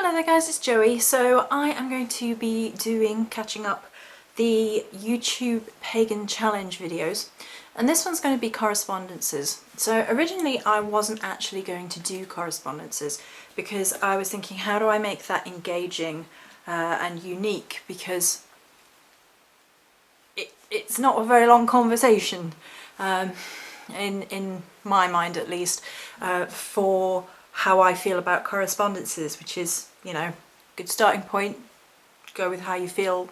Hello there guys, it's Joey. So I am going to be catching up the YouTube Pagan Challenge videos, and this one's going to be correspondences. So originally I wasn't actually going to do correspondences because I was thinking, how do I make that engaging and unique, because it's not a very long conversation, in my mind at least, for how I feel about correspondences, which is, you know, good starting point. Go with how you feel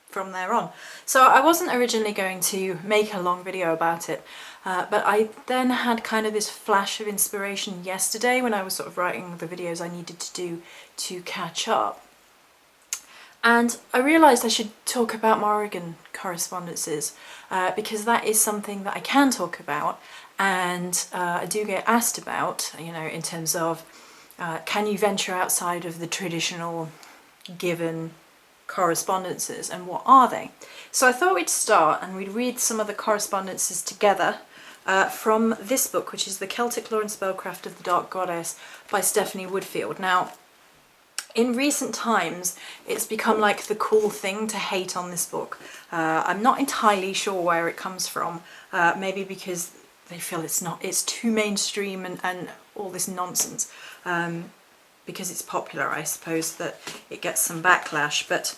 from there on. So I wasn't originally going to make a long video about it, but I then had kind of this flash of inspiration yesterday when I was sort of writing the videos I needed to do to catch up. And I realised I should talk about Morrigan correspondences, because that is something that I can talk about, and I do get asked about, you know, in terms of can you venture outside of the traditional given correspondences, and what are they? So I thought we'd start and we'd read some of the correspondences together from this book, which is The Celtic Lore and Spellcraft of the Dark Goddess by Stephanie Woodfield. Now, in recent times, it's become like the cool thing to hate on this book. I'm not entirely sure where it comes from. Maybe because they feel it's too mainstream and all this nonsense. Because it's popular, I suppose that it gets some backlash. But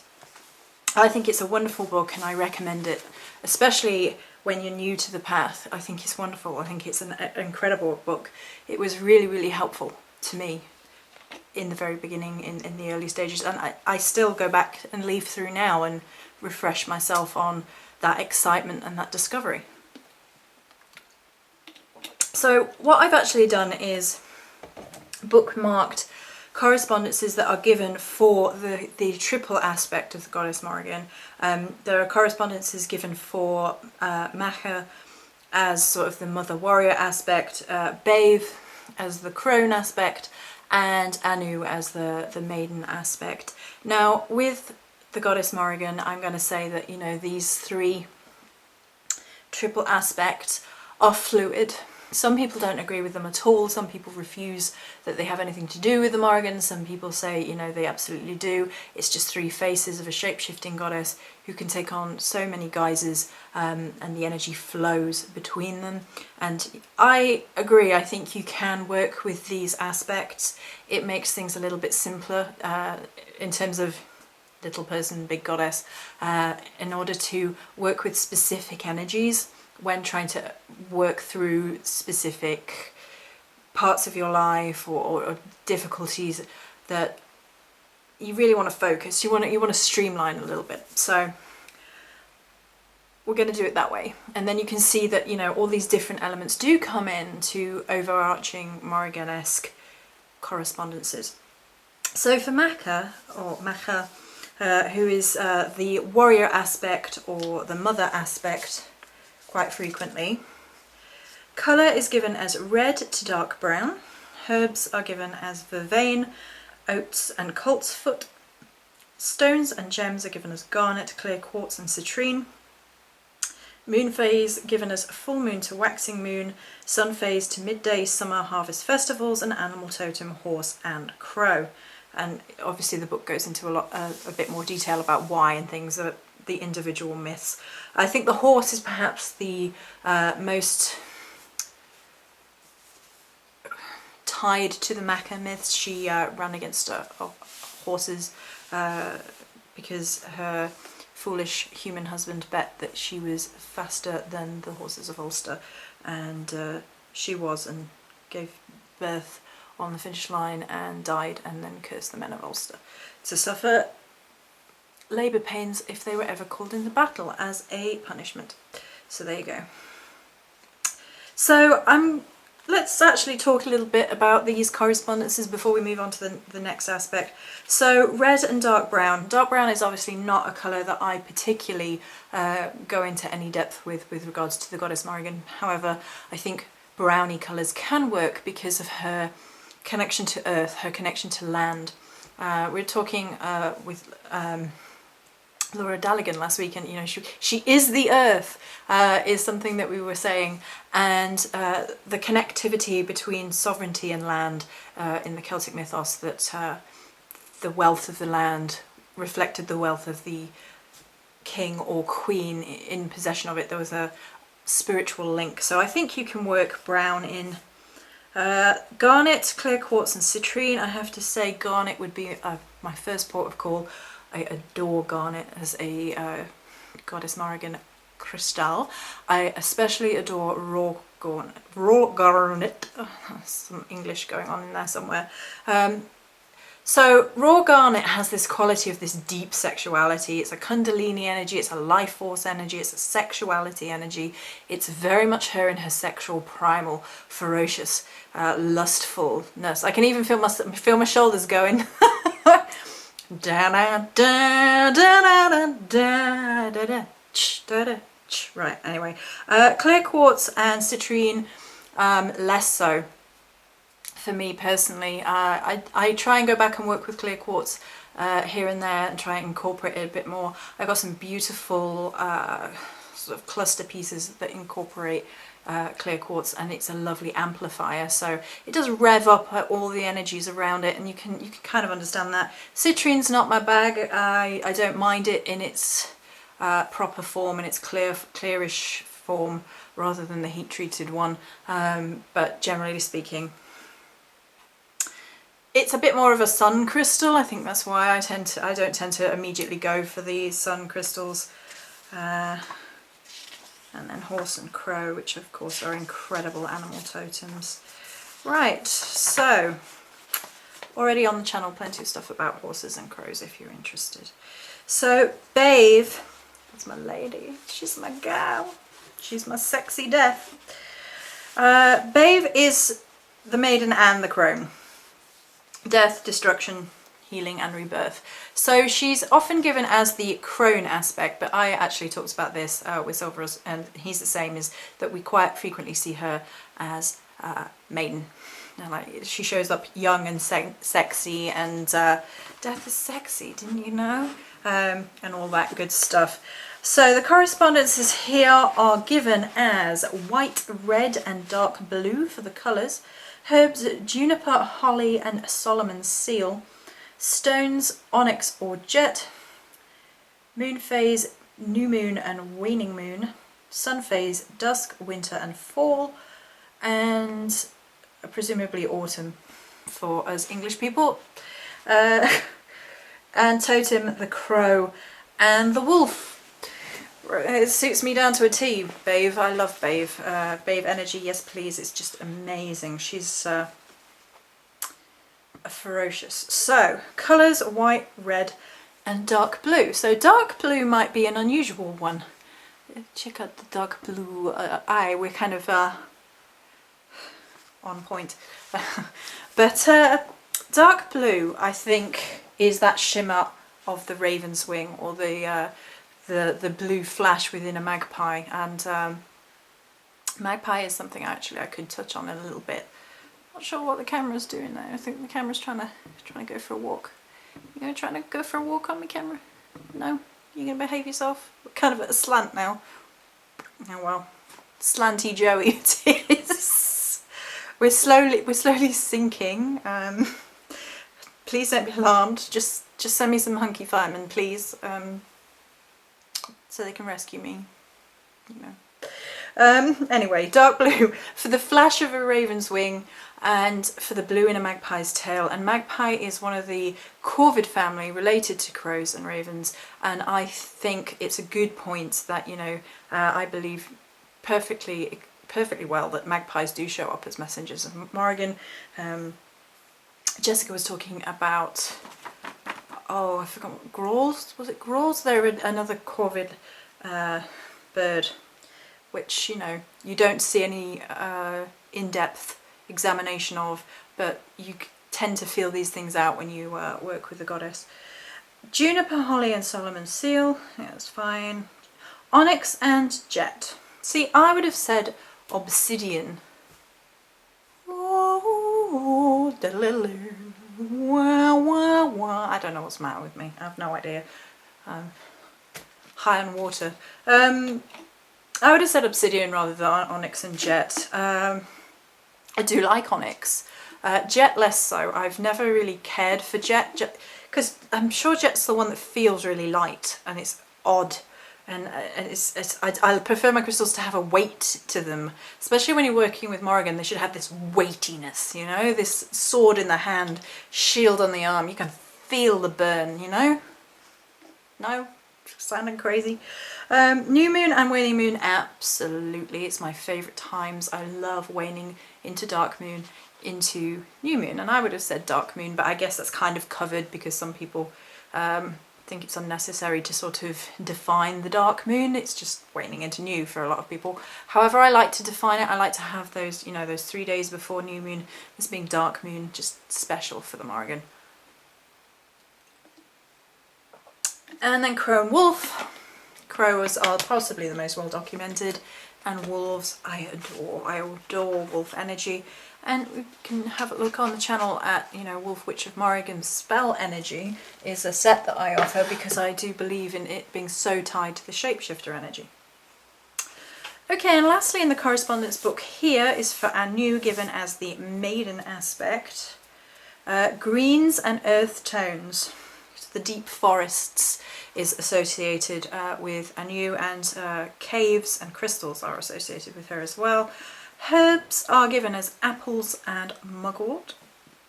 I think it's a wonderful book and I recommend it, especially when you're new to the path. I think it's wonderful. I think it's an incredible book. It was really, really helpful to me in the very beginning, in the early stages, and I still go back and leaf through now and refresh myself on that excitement and that discovery. So what I've actually done is bookmarked correspondences that are given for the triple aspect of the goddess Morrigan. There are correspondences given for Macha as sort of the mother warrior aspect, Badb as the crone aspect, and Anu as the maiden aspect. Now, with the goddess Morrigan, I'm going to say that, you know, these three triple aspects are fluid. Some people don't agree with them at all. Some people refuse that they have anything to do with the Morrigan. Some people say, you know, they absolutely do. It's just three faces of a shape-shifting goddess who can take on so many guises, and the energy flows between them. And I agree. I think you can work with these aspects. It makes things a little bit simpler in terms of little person, big goddess, in order to work with specific energies when trying to work through specific parts of your life or difficulties that you really want to focus. You want to streamline a little bit. So we're going to do it that way, and then you can see that, you know, all these different elements do come into overarching Morrigan-esque correspondences. So for Macha, who is the warrior aspect or the mother aspect, quite frequently, colour is given as red to dark brown, herbs are given as vervain, oats and colt's foot, stones and gems are given as garnet, clear quartz and citrine, moon phase given as full moon to waxing moon, sun phase to midday summer harvest festivals, and animal totem horse and crow. And obviously the book goes into a bit more detail about why and things, the individual myths. I think the horse is perhaps the most tied to the Macha myths. She ran against horses because her foolish human husband bet that she was faster than the horses of Ulster, and she was, and gave birth on the finish line and died, and then cursed the men of Ulster to suffer labour pains if they were ever called into battle as a punishment. So there you go. So let's actually talk a little bit about these correspondences before we move on to the next aspect. So red and dark brown. Dark brown is obviously not a colour that I particularly go into any depth with regards to the goddess Morrigan. However, I think browny colours can work because of her connection to earth, her connection to land. We're talking with Laura Daligan last week, and you know, she is the earth, is something that we were saying, and the connectivity between sovereignty and land in the Celtic mythos, that the wealth of the land reflected the wealth of the king or queen in possession of it. There was a spiritual link. So I think you can work brown in garnet, clear quartz and citrine. I have to say garnet would be my first port of call. I adore garnet as a Goddess Morrigan crystal. I especially adore raw garnet. Oh, some English going on in there somewhere. So raw garnet has this quality of this deep sexuality. It's a kundalini energy, it's a life force energy, it's a sexuality energy. It's very much her in her sexual, primal, ferocious, lustfulness. I can even feel my shoulders going. Right, anyway. Clear quartz and citrine, less so. For me personally, I try and go back and work with clear quartz here and there and try and incorporate it a bit more. I've got some beautiful sort of cluster pieces that incorporate clear quartz, and it's a lovely amplifier, so it does rev up all the energies around it, and you can kind of understand that. Citrine's not my bag. I don't mind it in its proper form, in its clearish form, rather than the heat treated one, but generally speaking, it's a bit more of a sun crystal. I think that's why I don't tend to immediately go for these sun crystals. And then horse and crow, which of course are incredible animal totems. Right, so already on the channel, plenty of stuff about horses and crows if you're interested. So Badb, that's my lady, she's my gal, she's my sexy death. Badb is the maiden and the crone. Death, destruction, healing and rebirth. So she's often given as the crone aspect, but I actually talked about this with Silver, and he's the same, is that we quite frequently see her as maiden. And like, she shows up young and sexy, and death is sexy, didn't you know? And all that good stuff. So the correspondences here are given as white, red and dark blue for the colours. Herbs, juniper, holly and Solomon's seal. Stones, onyx or jet. Moon phase, new moon and waning moon. Sun phase, dusk, winter and fall. And presumably autumn for us English people. And totem, the crow and the wolf. It suits me down to a T, Badb. I love Badb. Badb energy, yes please. It's just amazing. She's ferocious. So, colours, white, red and dark blue. So dark blue might be an unusual one. Check out the dark blue eye. We're kind of on point. But dark blue, I think, is that shimmer of the raven's wing, or the blue flash within a magpie, and magpie is something actually I could touch on a little bit. Not sure what the camera's doing there. I think the camera's trying to go for a walk. You gonna try to go for a walk on me, camera? No? You gonna behave yourself? We're kind of at a slant now. Oh well, slanty Joey it is. We're slowly sinking. Please don't be alarmed. Just send me some hunky firemen, please. So they can rescue me, you know. Anyway, dark blue for the flash of a raven's wing, and for the blue in a magpie's tail. And magpie is one of the corvid family, related to crows and ravens, and I think it's a good point that, you know, I believe perfectly well that magpies do show up as messengers of Morrigan. Jessica was talking about, oh, I forgot, gralls? Was it gralls? They're another corvid bird, which, you know, you don't see any in-depth examination of, but you tend to feel these things out when you work with the goddess. Juniper, holly and Solomon's seal, yeah, that's fine. Onyx and jet. See, I would have said obsidian. Oh, I don't know what's the matter with me. I have no idea. high on water. I would have said obsidian rather than onyx and jet. I do like onyx. Jet less so. I've never really cared for jet because I'm sure jet's the one that feels really light and it's odd. And I prefer my crystals to have a weight to them, especially when you're working with Morrigan. They should have this weightiness, you know, this sword in the hand, shield on the arm. You can feel the burn, you know. No, sounding crazy. New moon and waning moon, absolutely. It's my favourite times. I love waning into dark moon, into new moon, and I would have said dark moon, but I guess that's kind of covered because some people think it's unnecessary to sort of define the dark moon. It's just waning into new for a lot of people. However, I like to define it. I like to have those, you know, those 3 days before new moon as being dark moon, just special for the Morrigan. And then crow and wolf. Crows are possibly the most well documented, and wolves I adore. I adore wolf energy. And we can have a look on the channel at, you know, Wolf Witch of Morrigan's spell energy is a set that I offer because I do believe in it being so tied to the shapeshifter energy. Okay, and lastly in the correspondence book here is for Anu, given as the maiden aspect. Greens and earth tones. The deep forests is associated with Anu, and caves and crystals are associated with her as well. Herbs are given as apples and mugwort.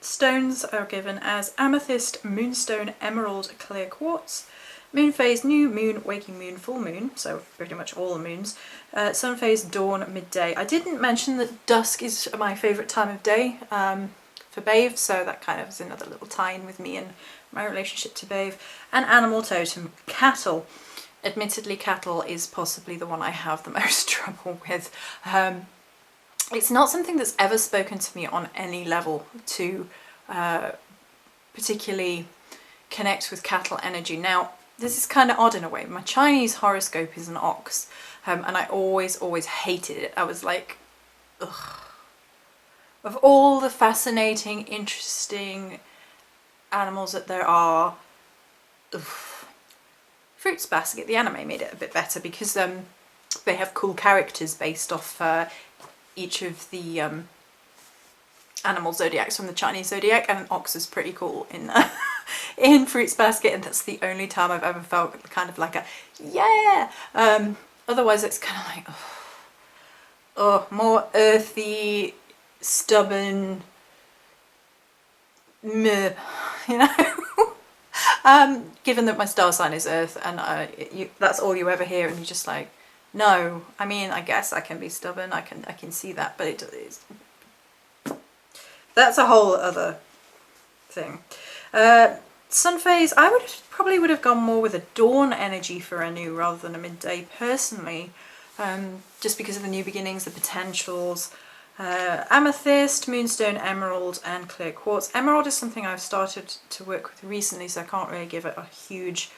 Stones are given as amethyst, moonstone, emerald, clear quartz. Moon phase, new moon, waking moon, full moon, so pretty much all the moons. Sun phase, dawn, midday. I didn't mention that dusk is my favourite time of day for Badb, so that kind of is another little tie-in with me and my relationship to Badb. And animal totem, cattle. Admittedly, cattle is possibly the one I have the most trouble with. It's not something that's ever spoken to me on any level to particularly connect with cattle energy. Now, this is kind of odd in a way. My Chinese horoscope is an ox, and I always hated it. I was like, ugh. Of all the fascinating, interesting animals that there are, ugh. Fruits Basket, the anime, made it a bit better because they have cool characters based off each of the animal zodiacs from the Chinese zodiac, and an ox is pretty cool in in Fruits Basket, and that's the only time I've ever felt kind of like a yeah. Otherwise, it's kind of like oh, more earthy, stubborn, meh, you know. Given that my star sign is Earth, and that's all you ever hear, and you're just like. No, I mean, I guess I can be stubborn, I can see that, but it is, that's a whole other thing. Sun phase, I probably would have gone more with a dawn energy for Anu rather than a midday personally, just because of the new beginnings, the potentials. Amethyst, moonstone, emerald, and clear quartz. Emerald is something I've started to work with recently, so I can't really give it a huge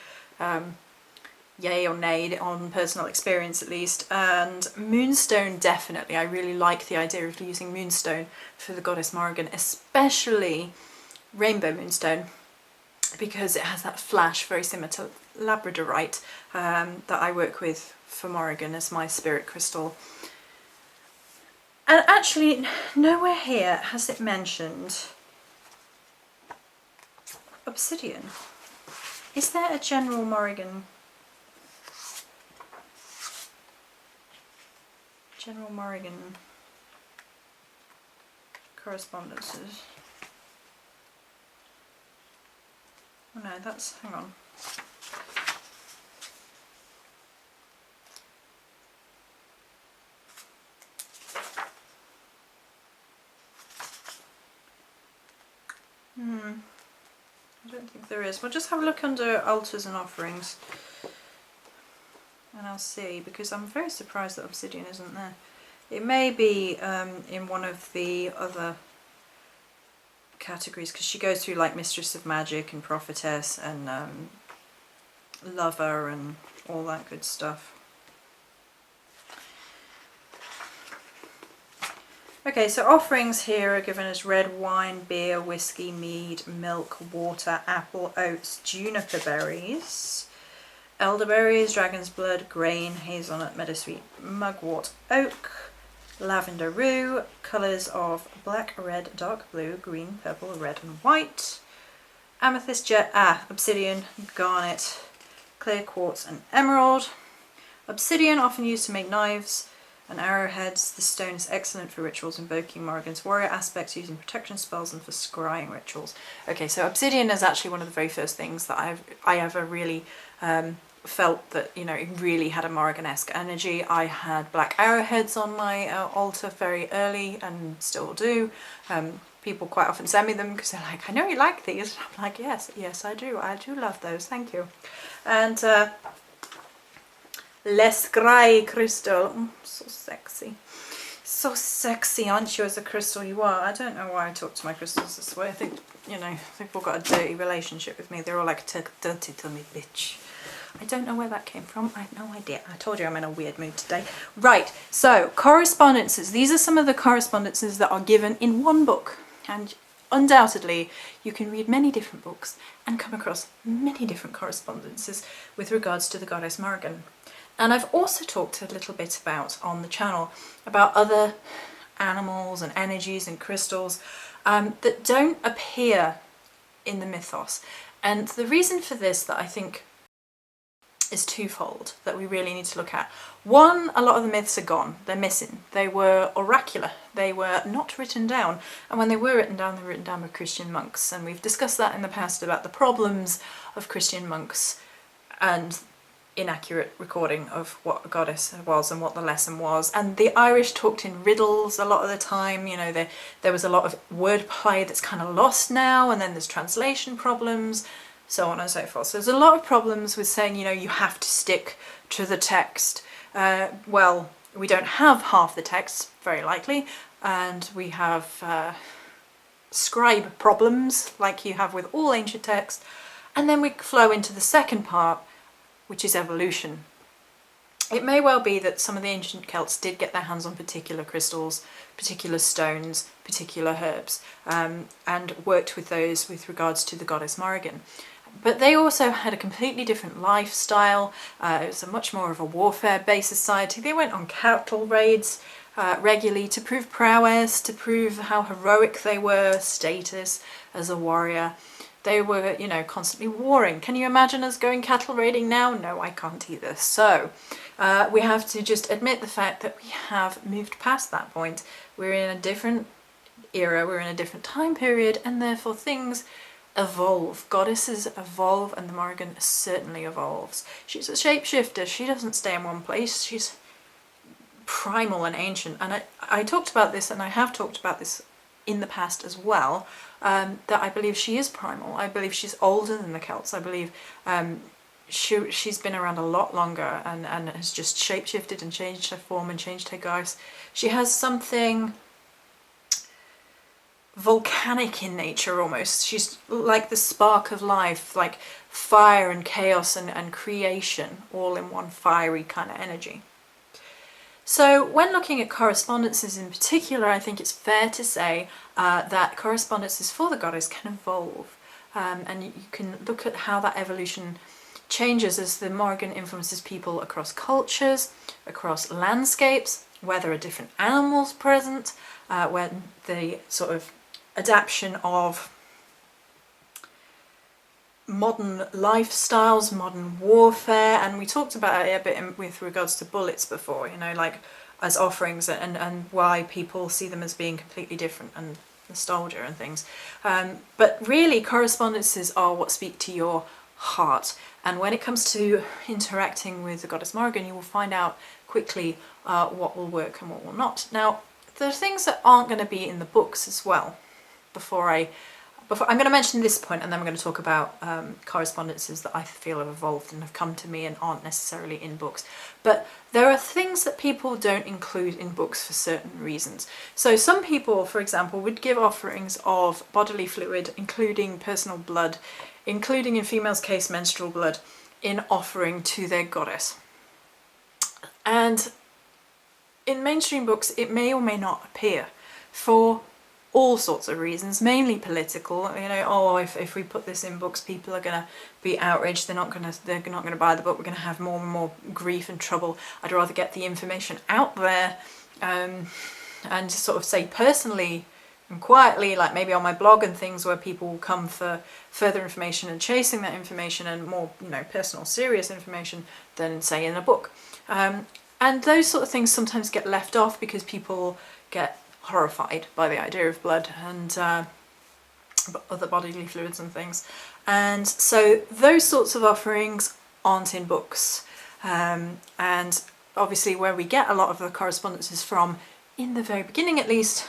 yay or nay on personal experience at least. And moonstone, definitely. I really like the idea of using moonstone for the goddess Morrigan, especially rainbow moonstone, because it has that flash very similar to labradorite that I work with for Morrigan as my spirit crystal. And actually nowhere here has it mentioned obsidian. Is there a general Morrigan correspondences? Oh no, that's, hang on. I don't think there is. We'll just have a look under altars and offerings and I'll see, because I'm very surprised that obsidian isn't there. It may be in one of the other categories, because she goes through like Mistress of Magic and Prophetess and Lover and all that good stuff. Okay, so offerings here are given as red wine, beer, whiskey, mead, milk, water, apple, oats, juniper berries, elderberries, dragon's blood, grain, hazelnut, meadowsweet, mugwort, oak, lavender rue, colours of black, red, dark blue, green, purple, red and white, amethyst jet, obsidian, garnet, clear quartz and emerald. Obsidian, often used to make knives and arrowheads. The stone is excellent for rituals invoking Morrigan's warrior aspects, using protection spells and for scrying rituals. Okay, so obsidian is actually one of the very first things that I ever really felt that, you know, it really had a Morrigan-esque energy. I had black arrowheads on my altar very early and still do. People quite often send me them because they're like, I know you like these. I'm like, yes, I do love those, thank you. And Lescry crystal, so sexy, aren't you, as a crystal you are. I don't know why I talk to my crystals this way. I think, you know, they've all got a dirty relationship with me. They're all like, dirty to me, bitch. I don't know where that came from. I have no idea. I told you I'm in a weird mood today. Right, so correspondences. These are some of the correspondences that are given in one book. And undoubtedly, you can read many different books and come across many different correspondences with regards to the goddess Morrigan. And I've also talked a little bit about, on the channel, about other animals and energies and crystals that don't appear in the mythos. And the reason for this that I think is twofold that we really need to look at. One, a lot of the myths are gone, they're missing. They were oracular, they were not written down, and when they were written down, they were written down by Christian monks, and we've discussed that in the past about the problems of Christian monks and inaccurate recording of what a goddess was and what the lesson was. And the Irish talked in riddles a lot of the time, you know, there was a lot of wordplay that's kind of lost now, and then there's translation problems, so on and so forth. So there's a lot of problems with saying, you know, you have to stick to the text. Well, we don't have half the text, very likely, and we have scribe problems like you have with all ancient texts, and then we flow into the second part, which is evolution. It may well be that some of the ancient Celts did get their hands on particular crystals, particular stones, particular herbs, and worked with those with regards to the goddess Morrigan. But they also had a completely different lifestyle. It was a much more of a warfare-based society. They went on cattle raids regularly to prove prowess, to prove how heroic they were, status as a warrior. They were, you know, constantly warring. Can you imagine us going cattle raiding now? No, I can't either. So we have to just admit the fact that we have moved past that point. We're in a different era, we're in a different time period, and therefore things evolve. Goddesses evolve, and the Morrigan certainly evolves. She's a shapeshifter. She doesn't stay in one place. She's primal and ancient. And I talked about this, and I have talked about this in the past as well, that I believe she is primal. I believe she's older than the Celts. I believe she's been around a lot longer and has just shapeshifted and changed her form and changed her guise. She has something volcanic in nature almost. She's like the spark of life, like fire and chaos and creation all in one fiery kind of energy. So when looking at correspondences in particular, I think it's fair to say that correspondences for the goddess can evolve, and you can look at how that evolution changes as the Morrigan influences people across cultures, across landscapes, where there are different animals present, when the sort of adaptation of modern lifestyles, modern warfare, and we talked about it a bit with regards to bullets before, you know, like as offerings, and why people see them as being completely different, and nostalgia and things. But really correspondences are what speak to your heart, and when it comes to interacting with the goddess Morrigan, you will find out quickly what will work and what will not. Now, there are things that aren't going to be in the books as well. Before I'm going to mention this point, and then I'm going to talk about correspondences that I feel have evolved and have come to me and aren't necessarily in books. But there are things that people don't include in books for certain reasons. So some people, for example, would give offerings of bodily fluid, including personal blood, including in females' case menstrual blood, in offering to their goddess. And in mainstream books, it may or may not appear for all sorts of reasons, mainly political. You know, oh, if we put this in books, people are going to be outraged. They're not going to buy the book. We're going to have more and more grief and trouble. I'd rather get the information out there, and sort of say personally and quietly, like maybe on my blog and things, where people will come for further information and chasing that information and more, you know, personal, serious information than say in a book. And those sort of things sometimes get left off because people get horrified by the idea of blood and other bodily fluids and things. And so those sorts of offerings aren't in books. And obviously where we get a lot of the correspondences from, in the very beginning at least,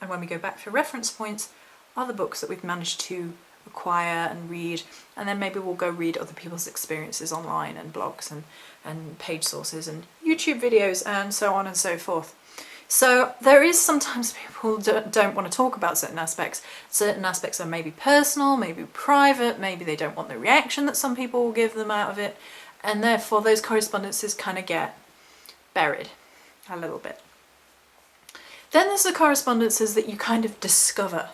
and when we go back for reference points, are the books that we've managed to acquire and read, and then maybe we'll go read other people's experiences online and blogs and page sources and YouTube videos and so on and so forth. So there is sometimes people don't want to talk about certain aspects. Certain aspects are maybe personal, maybe private, maybe they don't want the reaction that some people will give them out of it, and therefore those correspondences kind of get buried a little bit. Then there's the correspondences that you kind of discover.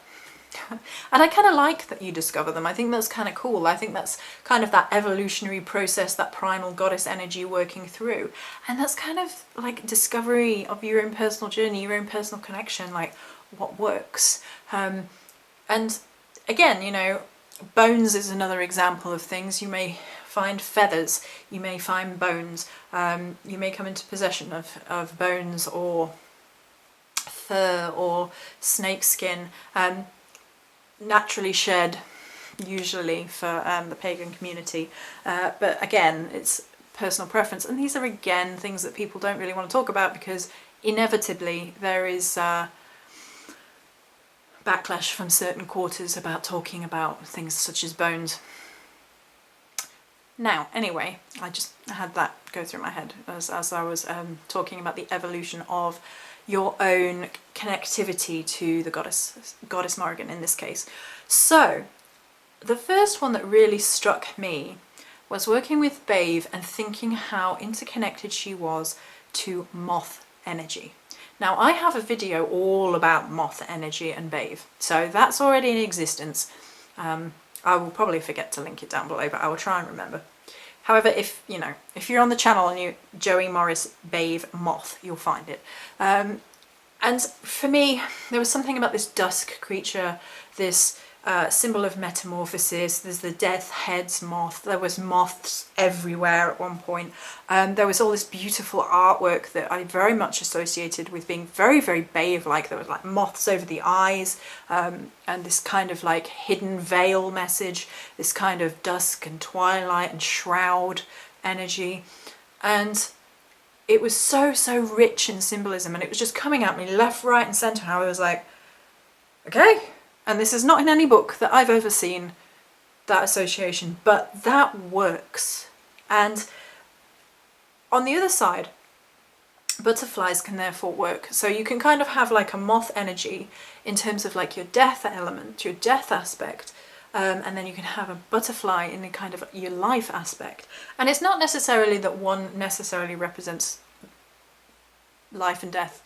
And I kind of like that you discover them. I think that's kind of cool. I think that's kind of that evolutionary process, that primal goddess energy working through. And that's kind of like discovery of your own personal journey, your own personal connection, like what works. And again, you know, bones is another example of things. You may find feathers, you may find bones, you may come into possession of bones or fur or snake skin, naturally shed usually for the pagan community, but again it's personal preference, and these are again things that people don't really want to talk about because inevitably there is backlash from certain quarters about talking about things such as bones. Now anyway, I just had that go through my head as I was talking about the evolution of your own connectivity to the goddess Morrigan in this case. So the first one that really struck me was working with Badb and thinking how interconnected she was to moth energy. Now I have a video all about moth energy and Badb, so that's already in existence. I will probably forget to link it down below, but I will try and remember. However, if you're on the channel and you Joey Morris Badb moth, you'll find it. And for me, there was something about this dusk creature, this symbol of metamorphosis. There's the death heads moth. There was moths everywhere at one point. There was all this beautiful artwork that I very much associated with being very, very Badb-like. There was like moths over the eyes, and this kind of like hidden veil message, this kind of dusk and twilight and shroud energy. And it was so rich in symbolism, and it was just coming at me left, right and centre. I was like, okay. And this is not in any book that I've ever seen, that association, but that works. And on the other side, butterflies can therefore work. So you can kind of have like a moth energy in terms of like your death element, your death aspect, and then you can have a butterfly in the kind of your life aspect. And it's not necessarily that one necessarily represents life and death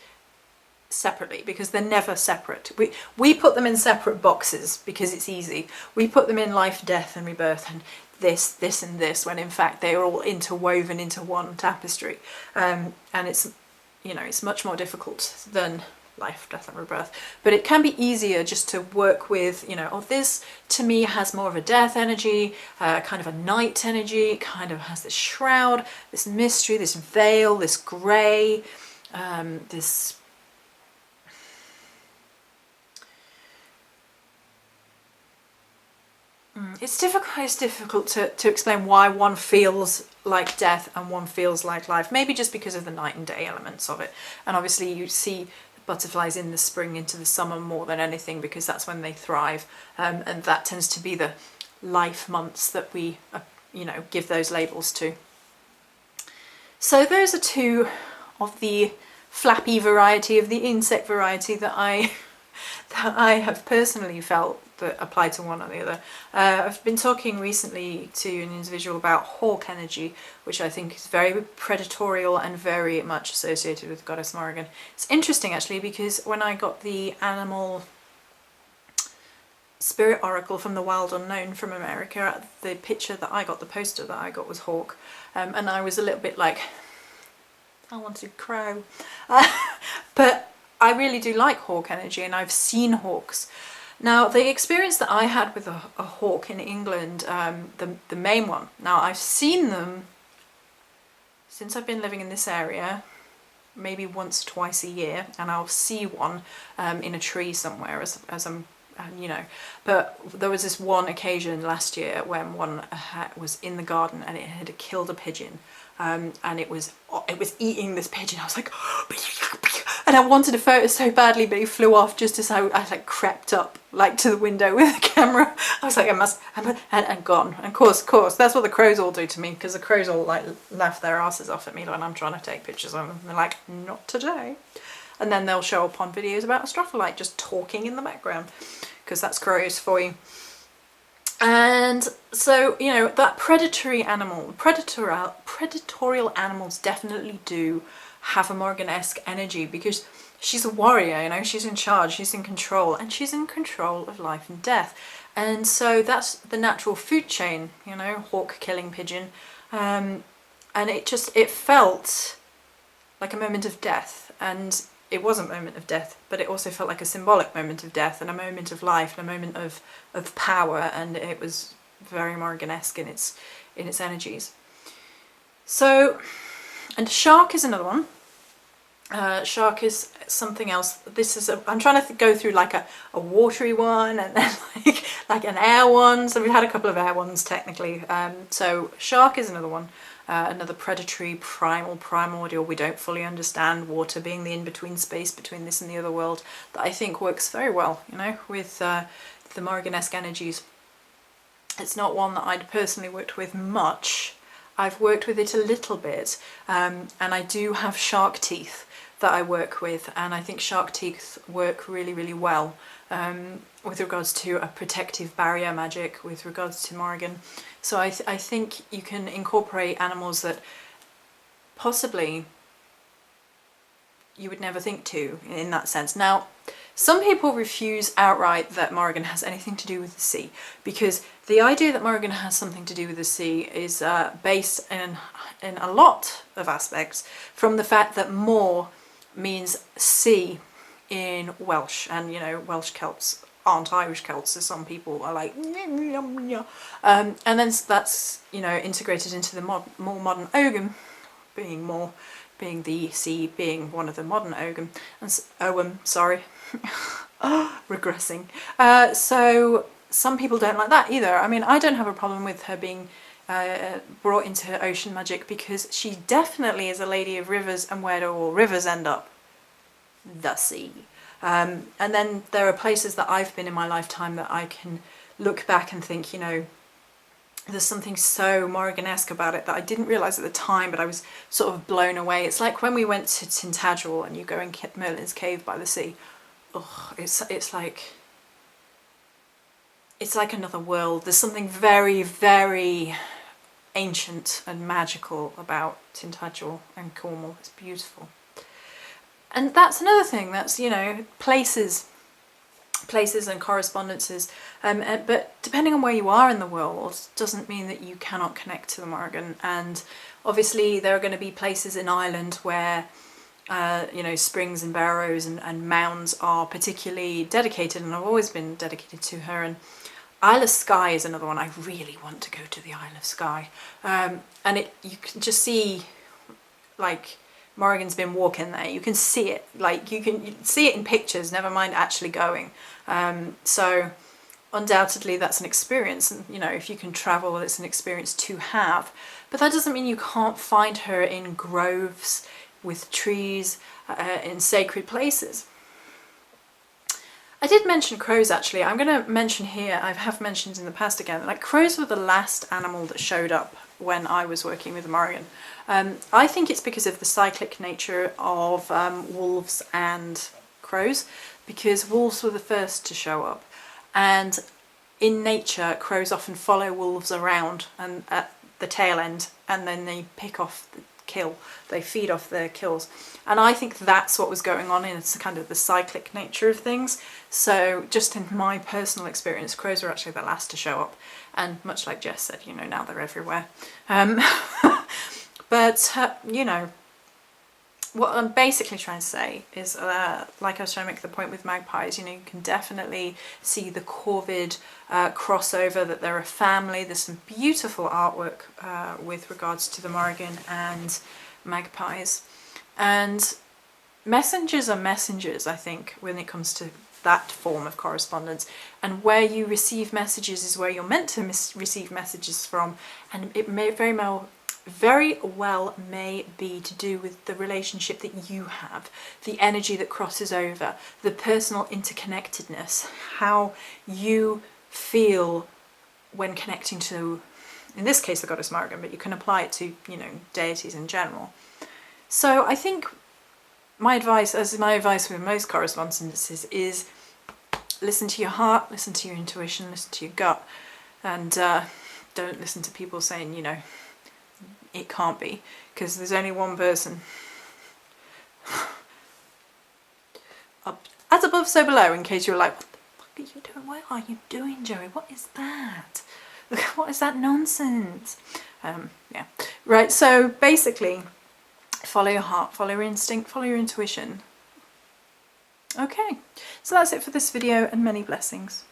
separately, because they're never separate. We put them in separate boxes because it's easy. We put them in life, death and rebirth and this and this, when in fact they are all interwoven into one tapestry. And it's, you know, it's much more difficult than life, death and rebirth. But it can be easier just to work with, you know, oh, this to me has more of a death energy, kind of a night energy, it kind of has this shroud, this mystery, this veil, this grey, this It's difficult to explain why one feels like death and one feels like life. Maybe just because of the night and day elements of it. And obviously you see butterflies in the spring into the summer more than anything, because that's when they thrive. And that tends to be the life months that we, you know, give those labels to. So those are two of the flappy variety, of the insect variety that I that I have personally felt that apply to one or the other. I've been talking recently to an individual about hawk energy, which I think is very predatorial and very much associated with Goddess Morrigan. It's interesting actually, because when I got the animal spirit oracle from the Wild Unknown from America, the picture that I got, the poster that I got was hawk, and I was a little bit like, I wanted crow. But I really do like hawk energy, and I've seen hawks. Now, the experience that I had with a hawk in England, the main one, now I've seen them since I've been living in this area, maybe once, twice a year, and I'll see one in a tree somewhere as I'm, you know. But there was this one occasion last year when one was in the garden and it had killed a pigeon. And it was eating this pigeon. I was like, and I wanted a photo so badly, but he flew off just as I like crept up like to the window with the camera. I was like, and gone. And of course, that's what the crows all do to me, because the crows all like laugh their asses off at me when I'm trying to take pictures of them. They're like, not today. And then they'll show up on videos about astrophilite just talking in the background, because that's crows for you. And so, you know, that predatorial animals definitely do have a Morrigan-esque energy, because she's a warrior, you know, she's in charge, she's in control, and she's in control of life and death. And so that's the natural food chain, you know, hawk killing pigeon. And it felt like a moment of death, and it was a moment of death, but it also felt like a symbolic moment of death and a moment of life and a moment of power, and it was very Morrigan-esque in its energies. So, and shark is another one. Shark is something else. This is I'm trying to go through like a watery one, and then like an air one. So we've had a couple of air ones technically. So shark is another one. Another predatory, primordial, we don't fully understand, water being the in-between space between this and the other world, that I think works very well, you know, with the Morrigan-esque energies. It's not one that I'd personally worked with much. I've worked with it a little bit, and I do have shark teeth that I work with, and I think shark teeth work really, really well with regards to a protective barrier magic, with regards to Morrigan. So I think you can incorporate animals that possibly you would never think to in that sense. Now, some people refuse outright that Morrigan has anything to do with the sea, because the idea that Morrigan has something to do with the sea is based in a lot of aspects from the fact that Mor means sea in Welsh, and you know, Welsh Celts aren't Irish Celts, so some people are like, and then that's, you know, integrated into the more modern Ogham, being the sea, being one of the modern Ogham, and Ogham, sorry, regressing. So some people don't like that either. I mean, I don't have a problem with her being brought into ocean magic, because she definitely is a lady of rivers, and where do all rivers end up? The sea. And then there are places that I've been in my lifetime that I can look back and think, you know, there's something so Morrigan-esque about it that I didn't realise at the time, but I was sort of blown away. It's like when we went to Tintagel and you go in Merlin's Cave by the sea. Oh, it's like another world. There's something very, very ancient and magical about Tintagel and Cornwall. It's beautiful. And that's another thing, that's, you know, places and correspondences, but depending on where you are in the world doesn't mean that you cannot connect to the Morrigan. And obviously there are going to be places in Ireland where you know, springs and barrows and mounds are particularly dedicated, and I've always been dedicated to her. And Isle of Skye is another one. I really want to go to the Isle of Skye, and you can just see, like, Morrigan's been walking there. You can see it, like you can see it in pictures, never mind actually going. So undoubtedly that's an experience, and you know, if you can travel, it's an experience to have. But that doesn't mean you can't find her in groves with trees, in sacred places. I did mention crows actually. I'm going to mention here, I have mentioned in the past again, like crows were the last animal that showed up when I was working with the Morrigan. I think it's because of the cyclic nature of wolves and crows, because wolves were the first to show up, and in nature crows often follow wolves around and at the tail end, and then they pick off the kill, they feed off their kills. And I think that's what was going on, in it's kind of the cyclic nature of things. So just in my personal experience, crows were actually the last to show up, and much like Jess said, you know, now they're everywhere. But you know, what I'm basically trying to say is, like I was trying to make the point with magpies, you know, you can definitely see the corvid crossover, that they're a family. There's some beautiful artwork with regards to the Morrigan and magpies. And messengers are messengers, I think, when it comes to that form of correspondence. And where you receive messages is where you're meant to receive messages from, and it may very well may be to do with the relationship that you have, the energy that crosses over, the personal interconnectedness, how you feel when connecting to, in this case, the goddess Morrigan, but you can apply it to, you know, deities in general. So I think my advice with most correspondences, is listen to your heart, listen to your intuition, listen to your gut, and don't listen to people saying, you know, it can't be, because there's only one person. As above, so below, in case you're like, what the fuck are you doing? What are you doing, Joey? What is that? What is that nonsense? Yeah. Right, so basically, follow your heart, follow your instinct, follow your intuition. Okay, so that's it for this video, and many blessings.